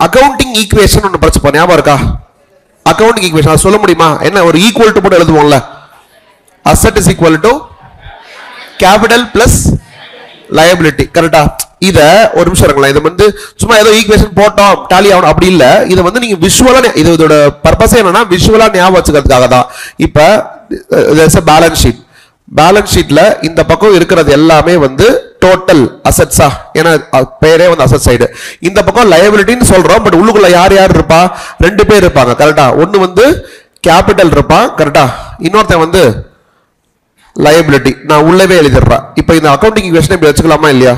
Accounting equation ஒன்று படிச்சுப்போம், ஞாபகம் இருக்கா? அக்கவுண்டிங் ஈக்குவேஷன் சொல்ல முடியுமா? என்ன ஒரு ஈக்குவல் டு போட்டு எழுதுவோம்ல, asset is equal to capital plus liability. கரெக்டா? இத ஒரு நிமிஷம் இருங்களேன். இது வந்து சும்மா ஏதோ ஈக்குவேஷன் போட்டோம் டாலி ஆகணும் அப்படி இல்ல. இதை வந்து நீங்க விஷுவலா, இதோட பர்பஸ் என்னன்னா விஷுவலா ஞாபகம் வச்சுக்கிறதுக்காக தான். இப்ப பேலன்ஸ் ஷீட், பேலன்ஸ் ஷீட்ல இந்த பக்கம் இருக்கிறது எல்லாமே வந்து டோட்டல் அசெட்ஸா, ஏன்னா பேரே வந்து அசெட் சைடு. இந்த பக்கம் லயபிலிட்டின்னு சொல்றோம், பட் உள்ளுக்குள்ள யார் யார் இருப்பா? ரெண்டு பேர் இருப்பாங்க. கரெக்டா? ஒன்னு வந்து கேபிட்டல் இருப்பான், கரெக்டா? இன்னொருத்தன் வந்து லயபிலிட்டி. நான் உள்ளவே எழுதிடுறேன். இப்போ இந்த அக்கவுண்டிங் ஈக்குவேஷன் இப்படி வச்சுக்கலாமா இல்லையா?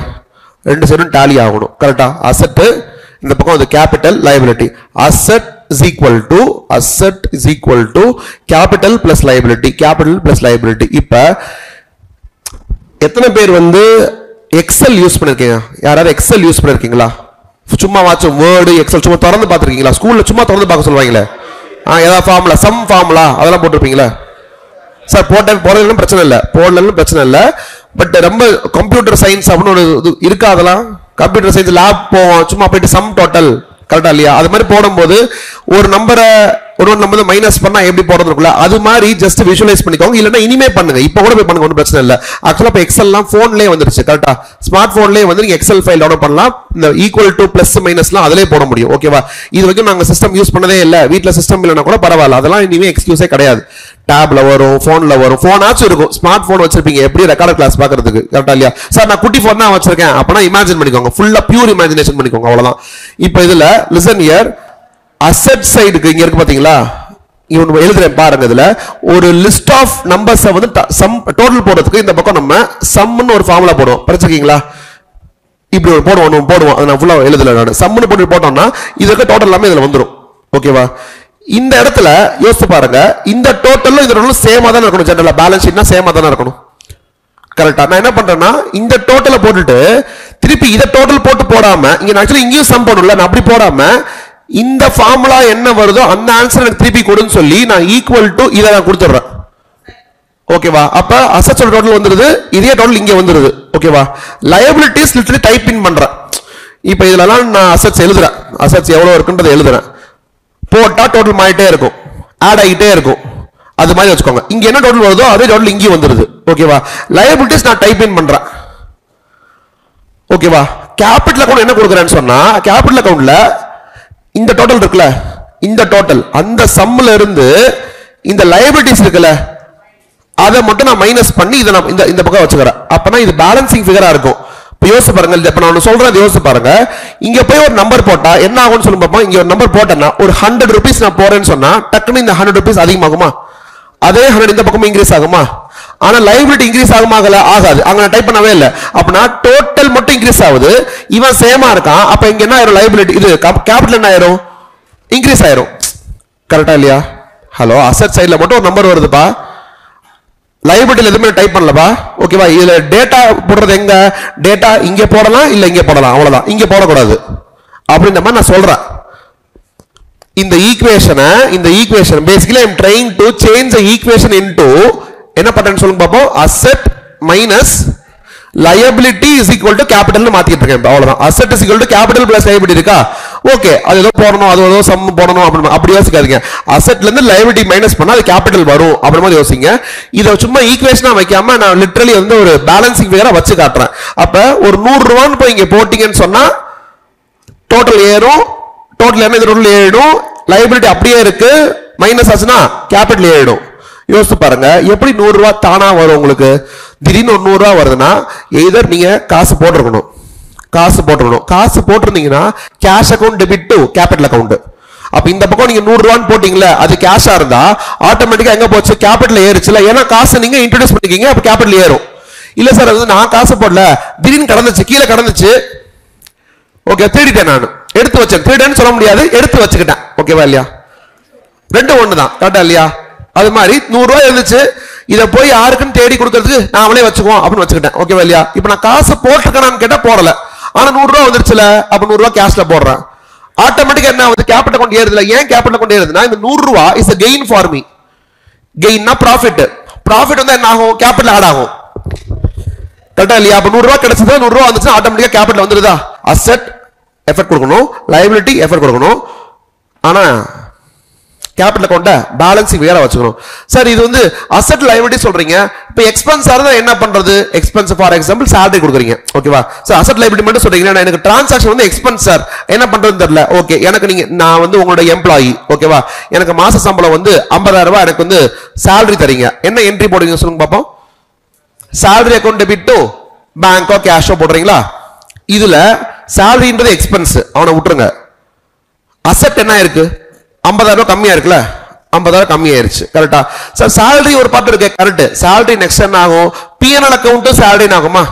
ரெண்டு சைடும் டாலி ஆகணும். கரெக்டா? அசெட் இந்த பக்கம் வந்து capital, liability. Asset is equal to capital plus liability, capital plus liability. இப்ப எத்தனை பேர் வந்து எக்ஸல் யூஸ் பண்ணிருக்கீங்க? யாராவது எக்ஸல் யூஸ் பண்ணிருக்கீங்களா? சும்மா வாட்சும் வேர்டு எக்ஸல் சும்மா திறந்து பார்த்துருக்கீங்களா? ஸ்கூல்ல சும்மா திறந்து பார்க்க சொல்லுவாங்களே, ஏதாவது ஃபார்முலா, சம் ஃபார்முலா அதெல்லாம் போட்டிருப்பீங்களா? சார் போடலாம் பிரச்சனை இல்லை, போடலாம் பிரச்சனை இல்லை. பட் ரொம்ப கம்ப்யூட்டர் சயின்ஸ் அப்படின்னு ஒரு இருக்கா? அதெல்லாம் கம்ப்யூட்டர் சயின்ஸ் லேப் போவோம், சும்மா போயிட்டு சம் டோட்டல், கரெக்டா இல்லையா? அது மாதிரி போடும்போது ஒரு நம்பரை ஒரு நம்பர் மைனஸ் பண்ணா எப்படி போடுறதுக்குள்ள அது மாதிரி ஜஸ்ட் விஷுவலைஸ் பண்ணிக்கோங்க. இல்லைன்னா இனிமே பண்ணுங்க, இப்போ கூட போய் பண்ணுங்க, ஒன்றும் பிரச்சனை இல்லை. ஆக்சுவலா இப்போ எக்ஸல்லாம் போன்லேயே வந்துருச்சு. கரெக்டா? ஸ்மார்ட் போன்லேயே வந்து நீங்க எக்ஸல் ஃபைல் டவுன்லோட் பண்ணலாம். இந்த ஈக்குவல் டு பிளஸ் மைனஸ்லாம் அதிலே போட முடியும். ஓகேவா? இது வரைக்கும் நாங்கள் சிஸ்டம் யூஸ் பண்ணதே இல்லை, வீட்டில் சிஸ்டம் இல்லைன்னா கூட பரவாயில்ல, அதெல்லாம் இனிமே எக்ஸ்கியூஸே கிடையாது. டேப்ல வரும், போன்ல வரும், போனாச்சும் இருக்கும். ஸ்மார்ட் போன் வச்சிருப்பீங்க, எப்படி ரெக்கார்ட் கிளாஸ் பாக்குறதுக்கு, கரெக்டா இல்லையா? சார் நான் குட்டி போன் தான் வச்சிருக்கேன் அப்படின்னா இமேஜின் பண்ணிக்கோங்க, ஃபுல்லா பியூர் இமேஜினேஷன் பண்ணிக்கோங்க, அவ்வளவுதான். இப்போ இதுல லிசன் ஹியர், அசெட் சைடுக்கு இங்க இருக்கு பாத்தீங்களா, இவன் எழுதுறேன் பாருங்க. இதுல ஒரு லிஸ்ட் ஆஃப் நம்பர்ஸ் வந்து சம் டோட்டல் போடுறதுக்கு இந்த பக்கம் நம்ம சம்னு ஒரு ஃபார்முலா போடுவோம், படிச்சிருக்கீங்களா? இப்படி ஒரு போடுவோம், அதை நான் ஃபுல்லா எழுதல. நான் சம்னு போட்டு போட்டோம்னா இதுக்கு டோட்டல் எல்லாமே இதுல வந்துடும். ஓகேவா? இந்த இடத்துல யோசிச்சு பாருங்க, இந்த டோட்டலும் இந்த டோட்டலும் சேமா தானே இருக்கணும். ஜெனரலா பேலன்ஸ் ஷீட்னா சேமா தானே இருக்கணும். கரெக்டா? நான் என்ன பண்றேன்னா இந்த டோட்டலை போட்டுட்டு திருப்பி இதை டோட்டல் போட்டு போடாம, இங்க நான் ஆக்சுவலி இங்கேயும் சம் போடணும்ல, நான் அப்படி போடாம இந்த ஃபார்முலா என்ன வருதோ அந்த ஆன்சர் எனக்கு திருப்பி கொடுன்னு சொல்லி நான் ஈக்குவல் டு இதை நான் கொடுத்துட்றேன். ஓகேவா? அப்ப அசெட்ஸ் டோட்டல் வந்துருது, இதே டோட்டல் இங்க வந்துருது. ஓகேவா? லயபிலிட்டிஸ் லிட்டரலி டைப் இன் பண்றேன். இப்போ இதெல்லாம் நான் அசெட்ஸ் எழுதுறேன், அசெட்ஸ் எவ்வளவு இருக்குன்றதை எழுதுறேன். போட்டா டோட்டல் மாறிட்டே இருக்கும், ஆட் ஆகிட்டே இருக்கும். அது மாதிரி வச்சுக்கோங்க. இங்க என்ன டோட்டல் வருதோ அதே டோட்டல் இங்கே வந்துருது. ஓகேவா? லயபிலிட்டிஸ் நான் டைப் இன் பண்றேன். ஓகேவா? கேபிட்டல் அக்கவுண்ட் என்ன கொடுக்குறேன்னு சொன்னா, கேபிட்டல் அக்கவுண்ட்ல இந்த டோட்டல் இருக்குல்ல, இந்த டோட்டல் அந்த சம்ல இருந்து இந்த லயபிலிட்டிஸ் இருக்குல்ல, அதை மட்டும் நான் மைனஸ் பண்ணி இதை நான் இந்த பக்கம் வச்சுக்கிறேன். அப்பனா இது பேலன்சிங் ஃபிகரா இருக்கும். இப்போ யோசிச்சு பாருங்க, இப்போ நான் சொல்றேன் யோசிச்சு பாருங்க. இங்க போய் ஒரு நம்பர் போட்டா என்ன ஆகும்னு சொல்லி பார்ப்போம். இங்க ஒரு நம்பர் போட்டேன்னா ஒரு 100 rupees நான் போறேன்னு சொன்னா டக்குன்னு இந்த 100 rupees அதிகமாகுமா? அதே 100 இந்த பக்கம் இன்க்ரீஸ் ஆகுமா? ஆனா லைபிலிட்டி இன்க்ரீஸ் ஆகுமாகல? ஆகாது. அங்க நான் டைப் பண்ணவே இல்லை. அப்பனா டோட்டல் மட்டும் இன்க்ரீஸ் ஆகுது, இவன் சேமா இருக்கான். அப்ப இங்க என்ன ஆயிரும்? லைபிலிட்டி இது கேபிட்டல் என்ன ஆயிரும்? இன்க்ரீஸ் ஆயிரும். கரெக்டா இல்லையா? ஹலோ, அசெட் சைடுல மட்டும் ஒரு நம்பர் வருதுப்பா, லைபிலிட்டில எதுவுமே டைப் பண்ணலப்பா. ஓகேவா? இதுல டேட்டா போடுறது எங்க? டேட்டா இங்க போடலாம், இல்ல இங்க போடலாம், அவ்வளவுதான். இங்க போடக்கூடாது அப்படின்ற மாதிரி நான் சொல்றேன். இந்த equation basically I am trying to change the equation into என்ன பண்றேன்னு சொல்லுங்க பாப்போம். Asset minus liability is equal to capital னு மாத்திட்டு இருக்கேன். அவ்வளவுதான். asset is equal to capital plus liability இருக்கா? ஓகே, அது ஏதோ போடணும், அது ஏதோ சம் போடணும் அப்படி யோசிக்காதீங்க. அசெட்ல இருந்து liability மைனஸ் பண்ணா அது கேபிட்டல் வரும் அப்படி மாதிரி யோசிங்க. இதை சும்மா ஈக்குவேஷனா வைக்காம நான் லிட்டரலி வந்து ஒரு பேலன்சிங் ஃபிகரா வச்சு காட்டுறேன். அப்ப ஒரு 100 ரூபான்னு போய் இங்க போட்டீங்கன்னு சொன்னா டோட்டல் ஏறும், டோட்டல் என்ன? இது டோட்டல் ஏறிடும். liability அப்படியே இருக்கு, மைனஸ் ஆச்சுன்னா கேபிட்டல் ஏறிடும். யோசிச்சு பாருங்க, எப்படி 100 ரூபாய் தானா வரும் உங்களுக்கு? திடீர்னு ஒரு 100 ரூபாய் வருதுன்னா எய்தர் நீங்க காசு போட்டிருக்கணும், காசு போட்டிருந்தீங்கன்னா cash account debit to capital account. அப்ப இந்த பக்கம் நீங்க 100 ரூபான்னு போட்டீங்களா, அது கேஷா இருந்தா ஆட்டோமேட்டிக்கா எங்க போச்சு? கேபிட்டல் ஏறுச்சுல. ஏன்னா காசு நீங்க இன்ட்ரோடியூஸ் பண்ணிக்கீங்க, அப்ப கேபிட்டல் ஏறும். இல்ல சார் அது நான் காசு போடல, திடீர்னு கடந்துச்சு, கீழே கடந்துச்சு, ஓகே தேடிட்டேன், நான் எடுத்து வச்சேன். தேடன்னு சொல்ல முடியாது, எடுத்து வச்சுக்கிட்டேன். ஓகேவா இல்லையா? ரெண்டும் ஒண்ணுதான். கரெக்டா இல்லையா? அது மாதிரி 100 ரூபாய் இருந்துச்சு, இதை போய் யாருக்குன்னு தேடி கொடுக்கறதுக்கு நான் அவளே வச்சுக்குவோம் அப்படின்னு வச்சுக்கிட்டேன். ஓகேவா இல்லையா? இப்ப நான் காசு போட்டிருக்கேன்னு கேட்டா போடல, ஆனா 100 ரூபாய் வந்துருச்சுல, அப்ப 100 ரூபாய் கேஷ்ல போடுறேன். ஆட்டோமேட்டிக்கா என்ன ஆகுது? கேபிட்டல் அக்கௌண்ட் ஏறுதுல. ஏன் கேபிட்டல் அக்கௌண்ட் ஏறுதுன்னா இந்த 100 ரூபாய் is a gain for me. கெயின்னா ப்ராஃபிட். ப்ராஃபிட் வந்து என்ன ஆகும்? கேபிட்டல் ஆட் ஆகும். கரெக்டா இல்லையா? அப்ப 100 ரூபாய் கிடைச்சது, 100 ரூபாய் வந்துச்சு, ஆட்டோமேட்டிக்கா கேபிட்டல் வந்துருதா? அசெட் எஃபர்ட் கொடுக்கணும், லைபிலிட்டி எஃபர்ட் கொடுக்கணும். ஆனா கேபிட்டல் அக்கௌண்ட பேலன்சிங் வேற வச்சுக்கணும். சார் இது வந்து அசெட் லைபிலிட்டி சொல்றீங்க, இப்போ எக்ஸ்பென்ஸ் இருந்தா என்ன பண்றது? எக்ஸ்பென்ஸ் ஃபார் எக்ஸாம்பிள் salary கொடுக்குறீங்க, ஓகேவா? சார் அசெட் லைபிலிட்டி மட்டும் சொல்றீங்க, எனக்கு டிரான்சாக்ஷன் வந்து எக்ஸ்பென்ஸ் சார், என்ன பண்றதுன்னு தெரியல. ஓகே, எனக்கு நீங்க நான் வந்து உங்களோட எம்ப்ளாயி, ஓகேவா? எனக்கு மாச சம்பளம் வந்து 50,000 ரூபாய் எனக்கு வந்து salary தரீங்க, என்ன என்ட்ரி போடுவீங்க சொல்லுங்க பாப்போம்? salary account debit to பேங்கோ Kesho போடுறீங்களா? இதுல salary எக்ஸ்பென்ஸ், அவனை விட்டுருங்க. அசெட் என்ன இருக்கு? 50,000 கம்மியா இருக்குல்ல, 50,000 கம்மியாயிருச்சு, கரெக்டா? சார் salary ஒரு பார்ட் இருக்கு, கரெக்ட். salary நெக்ஸ்ட் என்ன ஆகும்? P&L அக்கவுண்ட் salary ஆகுமா?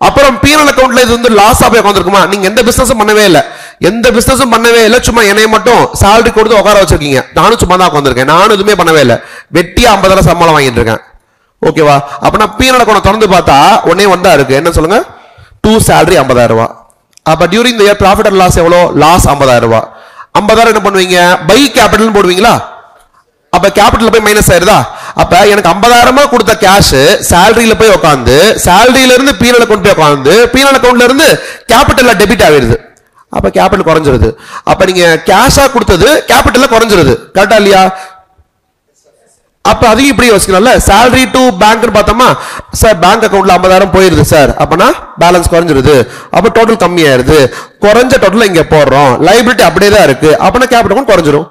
அப்புறம் P&L அக்கவுண்ட்ல இது வந்து லாஸ் ஆஃப் அக்கவுண்ட் இருக்குமா? நீங்க எந்த பிசினஸும் பண்ணவே இல்ல, எந்த பிசினஸும் பண்ணவே இல்ல, சும்மா என்னைய மட்டும் salary கொடுத்து உட்கார வச்சிருக்கீங்க. நானும் சும்மா தான் உட்கார்ந்திருக்கேன், நானும் எதுவுமே பண்ணவே இல்ல, வெட்டியா 50,000 சம்பளம் வாங்கிட்டு இருக்கேன், ஓகேவா? அப்பனா P&L அக்கவுண்ட் திறந்து பார்த்தா ஒண்ணே வந்தா இருக்கு, என்ன சொல்லுங்க? 2 salary 50,000 ரூபாய். அப்ப during the year profit and loss எவ்வளவு? லாஸ் 50,000 ரூபாய். 50,000 என்ன பண்ணுவீங்க? பை கேபிட்டல் போடுவீங்களா? அப்ப கேபிட்டல் போய் மைனஸ் ஆயிருதா? அப்ப எனக்கு 50,000 கொடுத்த கேஷ் சேலரியில போய் உட்காந்து, சேலரியில இருந்து P&L அக்கவுண்ட் போய் உட்காந்து, P&L அக்கவுண்ட்ல இருந்து கேபிட்டல்ல டெபிட் ஆகிடுது. அப்ப கேபிட்டல் குறைஞ்சிருது. அப்ப நீங்க கேஷா கொடுத்தது கேபிட்டல்ல குறைஞ்சிருது, கரெக்டா இல்லையா? அப்ப அதையும் இப்படி யோசிக்கலாம்ல. salary to பேங்க் பார்த்தோமா, சார் பேங்க் அக்கவுண்ட்ல 50,000 போயிருது சார், அப்பனா பேலன்ஸ் குறைஞ்சிருது, அப்ப டோட்டல் கம்மியாயிருது. குறைஞ்ச டோட்டல் இங்க போடுறோம், லைபிலிட்டி அப்படியே தான் இருக்கு, அப்பனா கேபிட்டல் அக்கவுண்ட் குறைஞ்சிரும்.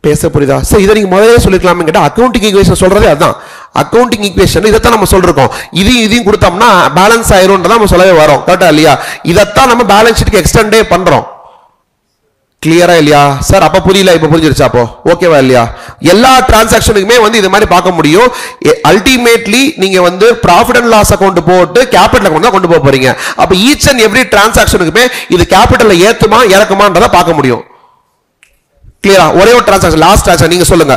பேச புரியுதா? சோ இதை நீங்க முதல்ல சொல்லிக்கலாம்னு கேட்டா, அக்கவுண்டிங் ஈக்குவேஷன் சொல்றதே அதான். அக்கவுண்டிங் ஈக்குவேஷன் இதைத்தான் நம்ம சொல்றோம். இதையும் கொடுத்தோம்னா பேலன்ஸ் ஆயிரும்ன்றத நம்ம சொல்லவே வரோம், கரெக்டா இல்லையா? இதைத்தான் நம்ம பேலன்ஸ் ஷீட்டுக்கு எக்ஸ்டெண்டே பண்றோம். கிளியரா இல்லையா சார்? அப்ப புரியல, இப்ப புரிஞ்சிருச்சா? அப்போ ஓகேவா இல்லையா? எல்லா டிரான்சாக்ஷனுக்குமே வந்து இது மாதிரி பார்க்க முடியும். அல்டிமேட்லி நீங்க வந்து ப்ராஃபிட் அண்ட் லாஸ் அக்கவுண்ட் போட்டு கேபிட்டல் அக்கவுண்ட் தான் கொண்டு போக போறீங்க. அப்ப ஈச் அண்ட் எவ்ரி டிரான்சாக்ஷனுக்குமே இது கேபிட்டல்ல ஏத்துமா இறக்குமான்றத பார்க்க முடியும். கிளியரா? ஒரே ஒரு டிரான்சாக்ஷன், லாஸ்ட் டிரான்சாக்ஷன் நீங்க சொல்லுங்க.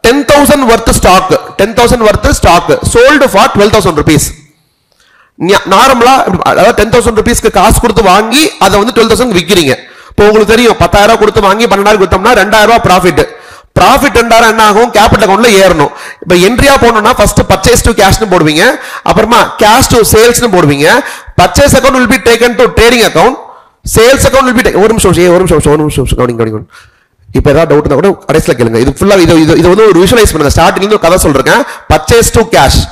10,000 worth stock, 10,000 worth stock sold for 12,000 rupees. நார்மலா அதாவது 10,000 rupeesக்கு காசு கொடுத்து வாங்கி அதை வந்து 12,000 விக்கிறீங்க. இப்போ உங்களுக்கு தெரியும் 10,000 கொடுத்து வாங்கி 12,000 கொடுத்தோம்னா 2,000 ரூபாய் ப்ராஃபிட். ப்ராஃபிட் 2,000 என்ன ஆகும்? கேபிட்டல் அக்கவுண்ட்ல ஏறணும். இப்போ என்ட்ரியா போடணும்னா ஃபர்ஸ்ட் பர்ச்சேஸ் டு கேஷ்னு போடுவீங்க, அப்புறமா கேஷ் டு சேல்ஸ்னு போடுவீங்க. Purchase account will be taken to trading account, sales account will be taken. ஒரு நிமிஷம் கவனிங்க. இப்போ ஏதாவது டவுட் இருந்தா கூட கடைசில கேளுங்க. இது ஃபுல்லா இது வந்து ஒரு விஷுவலைஸ் பண்ணுங்க. ஸ்டார்டிங்ல ஒரு கதை சொல்றேன். Purchase to cash,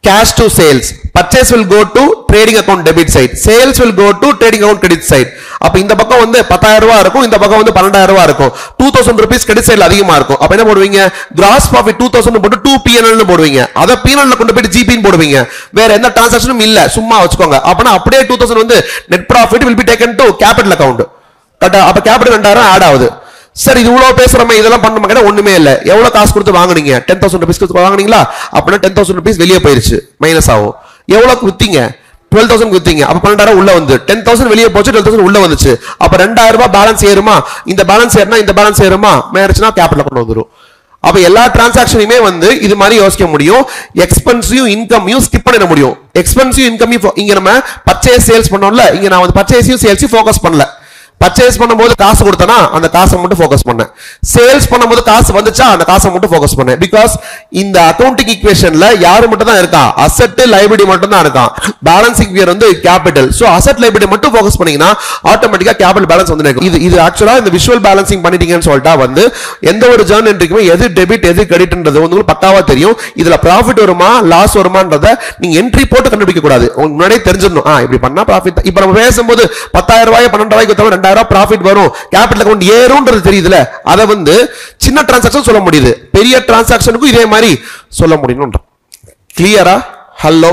cash to sales, purchase will go to trading account debit side, sales will go to trading account credit side. அப்ப இந்த பக்கம் வந்து 10,000 ரூபாய் இருக்கும், இந்த பக்கம் வந்து 12,000 ரூபாய் இருக்கும். 2,000 rupees credit side அதிகமா இருக்கும். அப்ப என்ன போடுவீங்க? gross profit 2,000 போட்டு 2 P&L னு போடுவீங்க. அத P&L ல கொண்டு போய் GP னு போடுவீங்க. வேற எந்த டிரான்சாக்ஷனும் இல்ல, சும்மா வச்சுக்கோங்க. அப்பனா அப்படியே 2,000 வந்து net profit will be taken to capital account. அப்ப கேபிட்டல் 2,000 ஆட் ஆகுது. சார் இது இவ்வளவு பேசுறோமே, இதெல்லாம் பண்ண மாட்டேன், ஒண்ணுமே இல்ல. எவ்வளவு காசு கொடுத்து வாங்குனீங்க? 10,000 rupees கொடுத்து வாங்குனீங்களா? அப்படின்னா 10,000 rupees வெளியே போயிருச்சு, மைனஸ் ஆகும். எவ்வளவு வித்தீங்க? 12,000 வித்தீங்க. அப்ப 12,000 உள்ள வந்து 10,000 வெளியே போச்சு, 12,000 உள்ள வந்துச்சு. அப்ப 2,000 ரூபாய் பேலன்ஸ் ஏறுமா? இந்த பேலன்ஸ் ஏறினா இந்த பேலன்ஸ் ஏறுமா? மேரிச்சுனா கேபிட்டல் கொண்டு வந்துரும். அப்ப எல்லா டிரான்சாக்ஷனையுமே வந்து இது மாதிரி யோசிக்க முடியும். எக்ஸ்பென்ஸையும் இன்கமையும் ஸ்கிப் பண்ண முடியும். எக்ஸ்பென்ஸையும் இன்கமையும் இங்க நம்ம பர்ச்சேஸ் சேல்ஸ் பண்ணோம்ல, இங்க நான் வந்து பர்ச்சேஸையும் சேல்ஸையும் ஃபோக்கஸ் பண்ணல. பர்ச்சேஸ் பண்ணும்போது காசு கொடுத்தனா அந்த காசை மட்டும் ஃபோக்கஸ் பண்ணேன். சேல்ஸ் பண்ணும்போது காசு வந்துச்சா அந்த காசை மட்டும் ஃபோக்கஸ் பண்ணேன். பிகாஸ் இந்த அக்கவுண்டிங் ஈக்குவேஷன்ல யாரு மட்டும் தான் இருக்கா? அசெட் லைபிலிட்டி மட்டும் தான் இருக்கான். பேலன்சிங் கியர் வந்து கேபிட்டல். சோ அசெட் லைபிலிட்டி மட்டும் ஃபோக்கஸ் பண்ணீங்கன்னா ஆட்டோமேட்டிக்கா கேபிட்டல் பேலன்ஸ் வந்து இருக்கும். இது ஆக்சுவலா இந்த விஷுவல் பேலன்சிங் பண்ணிட்டீங்கன்னு சொல்லிட்டா வந்து எந்த ஒரு ஜர்னல் என்ட்ரிக்குமே எது டெபிட் எது கிரெடிட்ன்றது உங்களுக்கு பக்காவா தெரியும். இதுல ப்ராஃபிட் வருமா லாஸ் வருமான்றத நீங்க என்ட்ரி போட்டு கண்டுபிடிக்க கூடாது, உங்களுக்கு முன்னாடியே தெரிஞ்சிடணும். இப்படி பண்ணா ப்ராஃபிட். இப்ப நம்ம பேசும்போது 10,000 ரூபாய் 12,000 ரூபாய்க்கு 2,000 ப்ராஃபிட் வரும், கேபிட்டல் அக்கவுண்ட் ஏறும்ன்றது தெரியுதுல. அத வந்து சின்ன டிரான்சாக்ஷன் சொல்ல முடியுது, பெரிய டிரான்சாக்ஷனுக்கும் இதே மாதிரி சொல்ல முடியும். கிளியரா? ஹலோ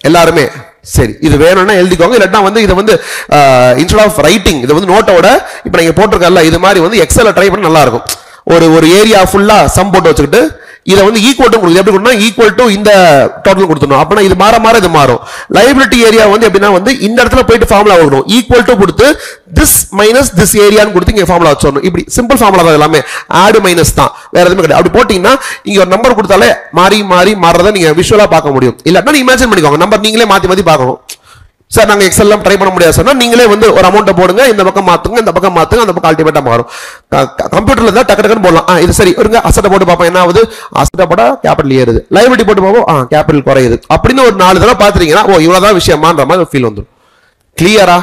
எல்லாருமே சரி, இது வேணும்னா எழுதிக்கோங்க. இல்லட்டா வந்து இது வந்து இன்ஸ்டெட் ஆஃப் ரைட்டிங் இது வந்து நோட்டோட இப்ப நீங்க போட்டுருக்கல இது மாதிரி வந்து எக்ஸல்ல ட்ரை பண்ண நல்லா இருக்கும். ஒரு ஏரியா ஃபுல்லா சம் போட்டு வச்சுக்கிட்டு இதை வந்து ஈக்குவல் டு கொடுக்குது. எப்படி கொடுக்கணும்? ஈக்குவல் டு இந்த டோட்டல் கொடுத்துடணும். அப்பனா இது மாற இது மாறும். லைபிலிட்டி ஏரியா வந்து எப்படின்னா வந்து இந்த இடத்துல போயிட்டு ஃபார்முலா கொடுக்கணும். ஈக்குவல் டு கொடுத்து திஸ் மைனஸ் திஸ் ஏரியான்னு கொடுத்து இங்க ஃபார்முலா வச்சிடணும். இப்படி சிம்பிள் ஃபார்முலா தான் எல்லாமே, ஆட் மைனஸ் தான், வேற எதுவுமே கிடையாது. அப்படி போட்டீங்கன்னா இங்க ஒரு நம்பர் கொடுத்தாலே மாறத நீங்க விஷுவலா பார்க்க முடியும். இல்லாட்டா நீங்க இமேஜின் பண்ணிக்கோங்க, நம்பர் நீங்களே மாத்தி பார்க்கணும். சார் நாங்க எக்ஸல் ட்ரை பண்ண முடியாது சொன்னா நீங்களே வந்து ஒரு அமௌண்ட் போடுங்க, இந்த பக்கம் மாத்துங்க, இந்த பக்கம் மாத்துங்க, அந்த பக்கம் அல்டிமேட்டா மாறும். கம்ப்யூட்டர்ல தான் டக்கு போடலாம். இது சரி இருங்க, அசெட் போட்டு பார்ப்போம் என்ன ஆகுது. அசெட் போட்டா கேபிட்டல் ஏறுது, லைபிலிட்டி போட்டு பார்ப்போம் கேபிட்டல் குறையுது. அப்படின்னு ஒரு 4 தடவை பாத்துறீங்கன்னா ஓ இவ்வளவுதான் விஷயமான்ற மாதிரி ஃபீல் வந்துடும். கிளியரா?